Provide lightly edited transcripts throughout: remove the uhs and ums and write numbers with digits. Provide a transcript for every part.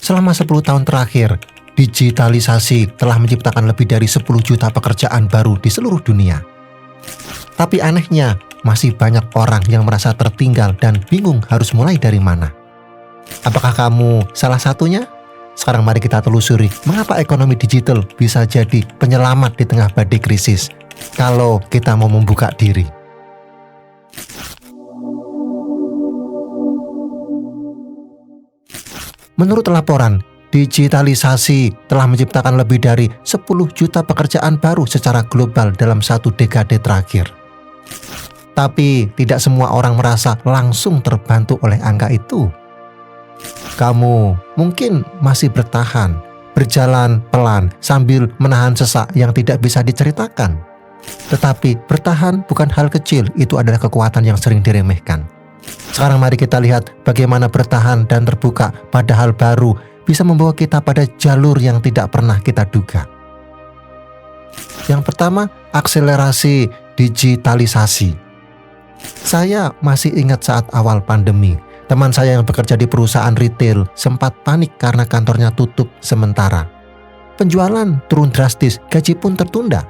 Selama 10 tahun terakhir, digitalisasi telah menciptakan lebih dari 10 juta pekerjaan baru di seluruh dunia. Tapi anehnya, masih banyak orang yang merasa tertinggal dan bingung harus mulai dari mana. Apakah kamu salah satunya? Sekarang mari kita telusuri mengapa ekonomi digital bisa jadi penyelamat di tengah badai krisis kalau kita mau membuka diri. Menurut laporan, digitalisasi telah menciptakan lebih dari 10 juta pekerjaan baru secara global dalam 1 dekade terakhir. Tapi tidak semua orang merasa langsung terbantu oleh angka itu. Kamu mungkin masih bertahan, berjalan pelan sambil menahan sesak yang tidak bisa diceritakan. Tetapi bertahan bukan hal kecil, itu adalah kekuatan yang sering diremehkan. Sekarang mari kita lihat bagaimana bertahan dan terbuka pada hal baru bisa membawa kita pada jalur yang tidak pernah kita duga. Yang pertama, akselerasi digitalisasi. Saya masih ingat saat awal pandemi, teman saya yang bekerja di perusahaan retail sempat panik karena kantornya tutup sementara. Penjualan turun drastis, gaji pun tertunda.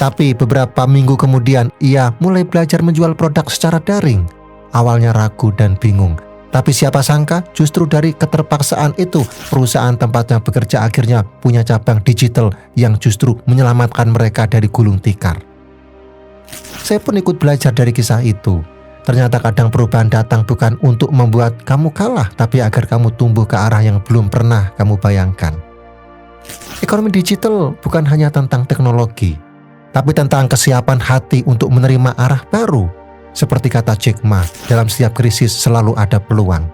Tapi beberapa minggu kemudian, ia mulai belajar menjual produk secara daring. Awalnya ragu dan bingung. Tapi siapa sangka justru dari keterpaksaan itu, perusahaan tempatnya bekerja akhirnya punya cabang digital yang justru menyelamatkan mereka dari gulung tikar. Saya pun ikut belajar dari kisah itu. Ternyata kadang perubahan datang bukan untuk membuat kamu kalah, tapi agar kamu tumbuh ke arah yang belum pernah kamu bayangkan. Ekonomi digital bukan hanya tentang teknologi, tapi tentang kesiapan hati untuk menerima arah baru. Seperti kata Jack Ma, dalam setiap krisis selalu ada peluang.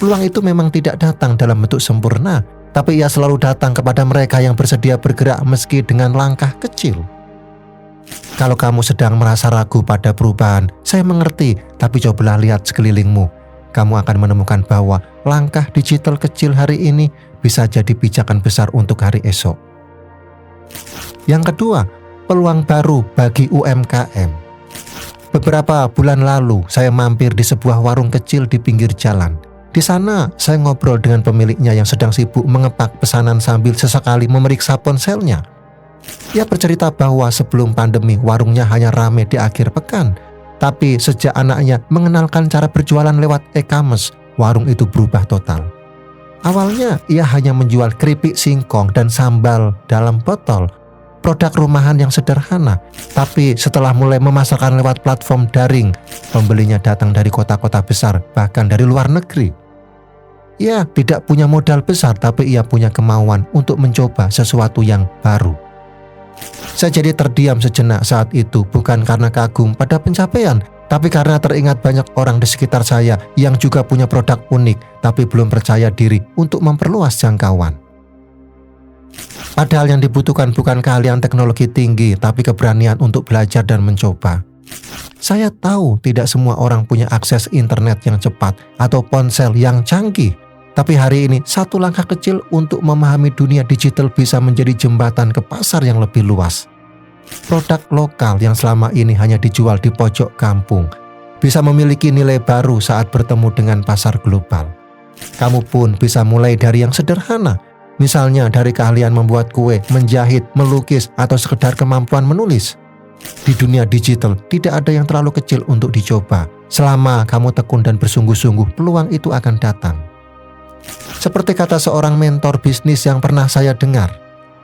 Peluang itu memang tidak datang dalam bentuk sempurna, tapi ia selalu datang kepada mereka yang bersedia bergerak meski dengan langkah kecil. Kalau kamu sedang merasa ragu pada perubahan, saya mengerti, tapi cobalah lihat sekelilingmu. Kamu akan menemukan bahwa langkah digital kecil hari ini bisa jadi pijakan besar untuk hari esok. Yang kedua, peluang baru bagi UMKM. Beberapa bulan lalu, saya mampir di sebuah warung kecil di pinggir jalan. Di sana, saya ngobrol dengan pemiliknya yang sedang sibuk mengepak pesanan sambil sesekali memeriksa ponselnya. Ia bercerita bahwa sebelum pandemi, warungnya hanya ramai di akhir pekan. Tapi sejak anaknya mengenalkan cara berjualan lewat e-commerce, warung itu berubah total. Awalnya, ia hanya menjual keripik singkong dan sambal dalam botol, produk rumahan yang sederhana. Tapi setelah mulai memasarkan lewat platform daring, pembelinya datang dari kota-kota besar, bahkan dari luar negeri. Ia tidak punya modal besar, tapi ia punya kemauan untuk mencoba sesuatu yang baru. Saya jadi terdiam sejenak saat itu, bukan karena kagum pada pencapaian, tapi karena teringat banyak orang di sekitar saya yang juga punya produk unik, tapi belum percaya diri untuk memperluas jangkauan. Padahal yang dibutuhkan bukan keahlian teknologi tinggi, tapi keberanian untuk belajar dan mencoba. Saya tahu tidak semua orang punya akses internet yang cepat atau ponsel yang canggih. Tapi hari ini, satu langkah kecil untuk memahami dunia digital bisa menjadi jembatan ke pasar yang lebih luas. Produk lokal yang selama ini hanya dijual di pojok kampung bisa memiliki nilai baru saat bertemu dengan pasar global. Kamu pun bisa mulai dari yang sederhana. Misalnya dari keahlian membuat kue, menjahit, melukis, atau sekedar kemampuan menulis. Di dunia digital, tidak ada yang terlalu kecil untuk dicoba. Selama kamu tekun dan bersungguh-sungguh, peluang itu akan datang. Seperti kata seorang mentor bisnis yang pernah saya dengar,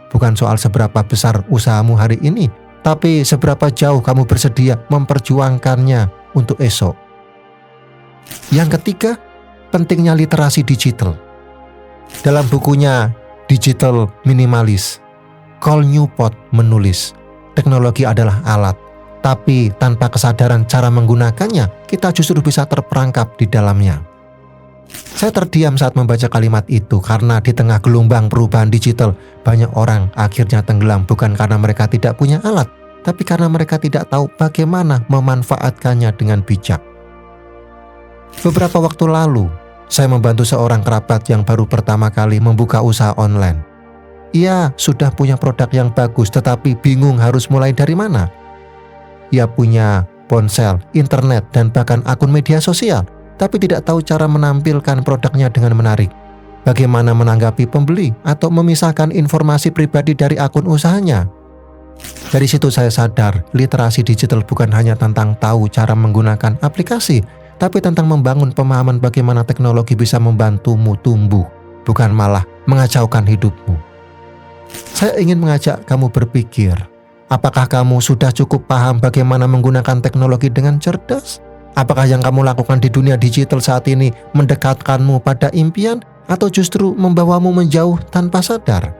bukan soal seberapa besar usahamu hari ini, tapi seberapa jauh kamu bersedia memperjuangkannya untuk esok. Yang ketiga, pentingnya literasi digital. Dalam bukunya Digital Minimalist, Cal Newport menulis, teknologi adalah alat, tapi tanpa kesadaran cara menggunakannya, kita justru bisa terperangkap di dalamnya. Saya terdiam saat membaca kalimat itu karena di tengah gelombang perubahan digital, banyak orang akhirnya tenggelam bukan karena mereka tidak punya alat, tapi karena mereka tidak tahu bagaimana memanfaatkannya dengan bijak. Beberapa waktu lalu, saya membantu seorang kerabat yang baru pertama kali membuka usaha online. Ia sudah punya produk yang bagus tetapi bingung harus mulai dari mana. Ia punya ponsel, internet, dan bahkan akun media sosial, tapi tidak tahu cara menampilkan produknya dengan menarik. bagaimana menanggapi pembeli atau memisahkan informasi pribadi dari akun usahanya. Dari situ saya sadar, literasi digital bukan hanya tentang tahu cara menggunakan aplikasi, tapi tentang membangun pemahaman bagaimana teknologi bisa membantumu tumbuh, bukan malah mengacaukan hidupmu. Saya ingin mengajak kamu berpikir, apakah kamu sudah cukup paham bagaimana menggunakan teknologi dengan cerdas? Apakah yang kamu lakukan di dunia digital saat ini mendekatkanmu pada impian atau justru membawamu menjauh tanpa sadar?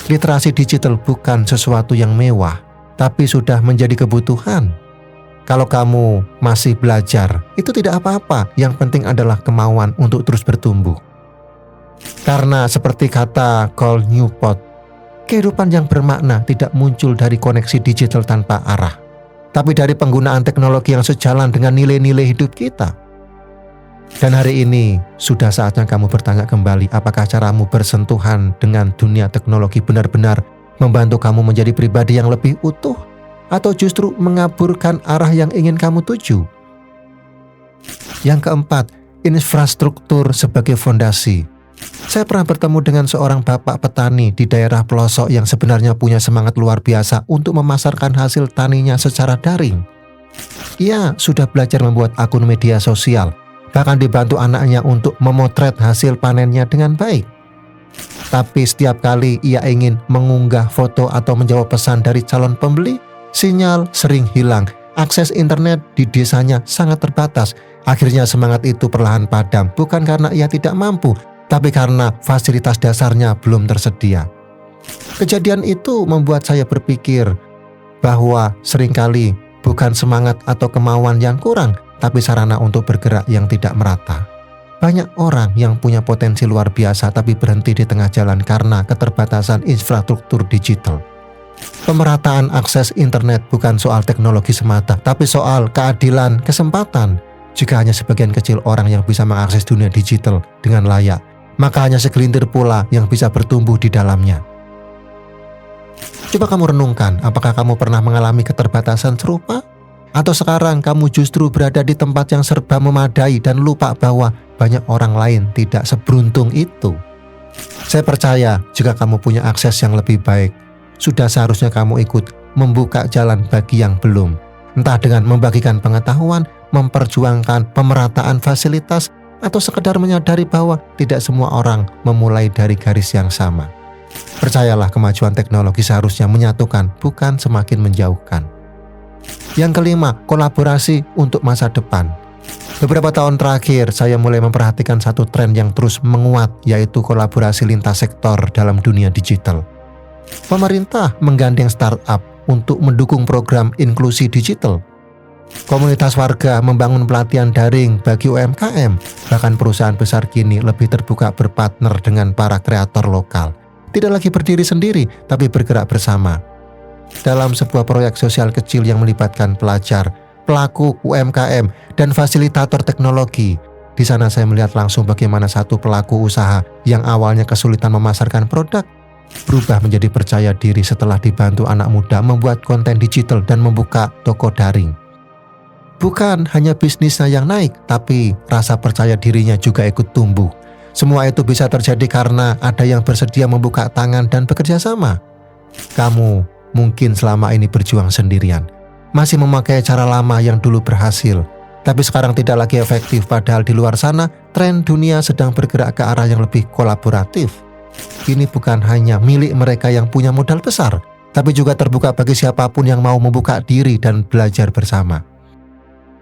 Literasi digital bukan sesuatu yang mewah, tapi sudah menjadi kebutuhan. Kalau kamu masih belajar, itu tidak apa-apa. Yang penting adalah kemauan untuk terus bertumbuh. Karena seperti kata Cal Newport, kehidupan yang bermakna tidak muncul dari koneksi digital tanpa arah, tapi dari penggunaan teknologi yang sejalan dengan nilai-nilai hidup kita. Dan hari ini sudah saatnya kamu bertanya kembali, apakah caramu bersentuhan dengan dunia teknologi benar-benar membantu kamu menjadi pribadi yang lebih utuh, atau justru mengaburkan arah yang ingin kamu tuju? Yang keempat, infrastruktur sebagai fondasi. Saya pernah bertemu dengan seorang bapak petani di daerah pelosok yang sebenarnya punya semangat luar biasa untuk memasarkan hasil taninya secara daring. Ia sudah belajar membuat akun media sosial, bahkan dibantu anaknya untuk memotret hasil panennya dengan baik. Tapi setiap kali ia ingin mengunggah foto atau menjawab pesan dari calon pembeli, sinyal sering hilang. Akses internet di desanya sangat terbatas. Akhirnya semangat itu perlahan padam, bukan karena ia tidak mampu, tapi karena fasilitas dasarnya belum tersedia. Kejadian itu membuat saya berpikir bahwa seringkali bukan semangat atau kemauan yang kurang, tapi sarana untuk bergerak yang tidak merata. Banyak orang yang punya potensi luar biasa tapi berhenti di tengah jalan karena keterbatasan infrastruktur digital. Pemerataan akses internet bukan soal teknologi semata, tapi soal keadilan kesempatan. Jika hanya sebagian kecil orang yang bisa mengakses dunia digital dengan layak, maka hanya segelintir pula yang bisa bertumbuh di dalamnya. Coba kamu renungkan, apakah kamu pernah mengalami keterbatasan serupa? Atau sekarang kamu justru berada di tempat yang serba memadai dan lupa bahwa banyak orang lain tidak seberuntung itu? Saya percaya jika kamu punya akses yang lebih baik, sudah seharusnya kamu ikut membuka jalan bagi yang belum. Entah dengan membagikan pengetahuan, memperjuangkan pemerataan fasilitas, atau sekedar menyadari bahwa tidak semua orang memulai dari garis yang sama. Percayalah, kemajuan teknologi seharusnya menyatukan, bukan semakin menjauhkan. Yang kelima, kolaborasi untuk masa depan. Beberapa tahun terakhir, saya mulai memperhatikan satu tren yang terus menguat, yaitu kolaborasi lintas sektor dalam dunia digital. Pemerintah menggandeng startup untuk mendukung program inklusi digital. Komunitas warga membangun pelatihan daring bagi UMKM. Bahkan perusahaan besar kini lebih terbuka berpartner dengan para kreator lokal. Tidak lagi berdiri sendiri, tapi bergerak bersama. Dalam sebuah proyek sosial kecil yang melibatkan pelajar, pelaku UMKM, dan fasilitator teknologi. Di sana saya melihat langsung bagaimana satu pelaku usaha yang awalnya kesulitan memasarkan produk, berubah menjadi percaya diri setelah dibantu anak muda membuat konten digital dan membuka toko daring. Bukan hanya bisnisnya yang naik, tapi rasa percaya dirinya juga ikut tumbuh. Semua itu bisa terjadi karena ada yang bersedia membuka tangan dan bekerja sama. Kamu mungkin selama ini berjuang sendirian, masih memakai cara lama yang dulu berhasil, tapi sekarang tidak lagi efektif. Padahal di luar sana, tren dunia sedang bergerak ke arah yang lebih kolaboratif. Ini bukan hanya milik mereka yang punya modal besar, tapi juga terbuka bagi siapapun yang mau membuka diri dan belajar bersama.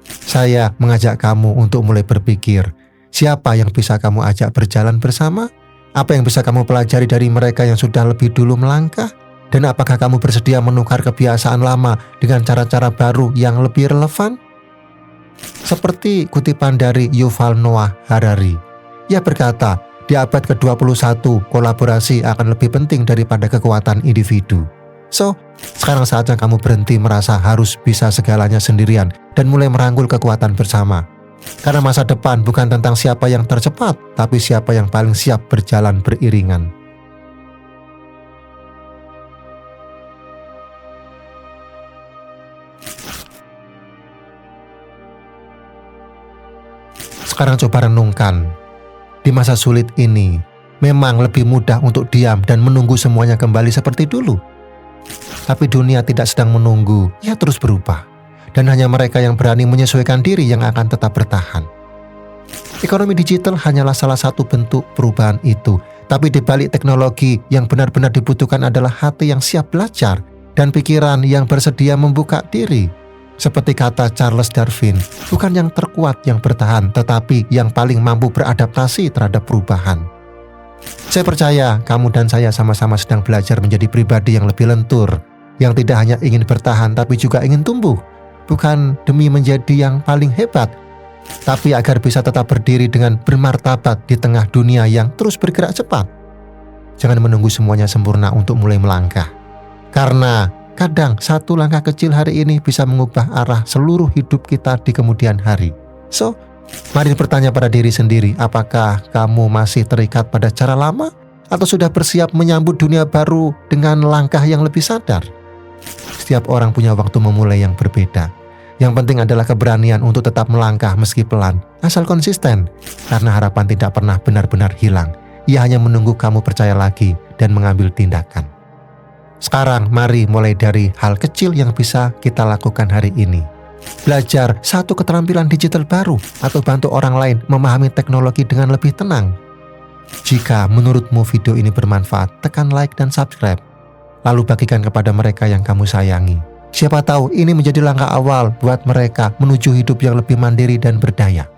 Saya mengajak kamu untuk mulai berpikir, siapa yang bisa kamu ajak berjalan bersama? Apa yang bisa kamu pelajari dari mereka yang sudah lebih dulu melangkah? Dan apakah kamu bersedia menukar kebiasaan lama dengan cara-cara baru yang lebih relevan? Seperti kutipan dari Yuval Noah Harari. Ia berkata, di abad ke-21, kolaborasi akan lebih penting daripada kekuatan individu. So, sekarang saatnya kamu berhenti merasa harus bisa segalanya sendirian dan mulai merangkul kekuatan bersama. Karena masa depan bukan tentang siapa yang tercepat, tapi siapa yang paling siap berjalan beriringan. Sekarang coba renungkan, di masa sulit ini, Memang lebih mudah untuk diam dan menunggu semuanya kembali seperti dulu. Tapi dunia tidak sedang menunggu, ia terus berubah. Dan hanya mereka yang berani menyesuaikan diri yang akan tetap bertahan. Ekonomi digital hanyalah salah satu bentuk perubahan itu. Tapi di balik teknologi yang benar-benar dibutuhkan adalah hati yang siap belajar dan pikiran yang bersedia membuka diri. Seperti kata Charles Darwin, bukan yang terkuat yang bertahan, tetapi yang paling mampu beradaptasi terhadap perubahan. Saya percaya kamu dan saya sama-sama sedang belajar menjadi pribadi yang lebih lentur, yang tidak hanya ingin bertahan tapi juga ingin tumbuh. Bukan demi menjadi yang paling hebat, tapi agar bisa tetap berdiri dengan bermartabat di tengah dunia yang terus bergerak cepat. Jangan menunggu semuanya sempurna untuk mulai melangkah. Karena kadang satu langkah kecil hari ini bisa mengubah arah seluruh hidup kita di kemudian hari. So, mari bertanya pada diri sendiri, apakah kamu masih terikat pada cara lama atau sudah bersiap menyambut dunia baru dengan langkah yang lebih sadar? Setiap orang punya waktu memulai yang berbeda. Yang penting adalah keberanian untuk tetap melangkah meski pelan, asal konsisten. Karena harapan tidak pernah benar-benar hilang. Ia hanya menunggu kamu percaya lagi dan mengambil tindakan. Sekarang mari mulai dari hal kecil yang bisa kita lakukan hari ini. Belajar satu keterampilan digital baru atau bantu orang lain memahami teknologi dengan lebih tenang. Jika menurutmu video ini bermanfaat, tekan like dan subscribe. Lalu bagikan kepada mereka yang kamu sayangi. Siapa tahu ini menjadi langkah awal buat mereka menuju hidup yang lebih mandiri dan berdaya.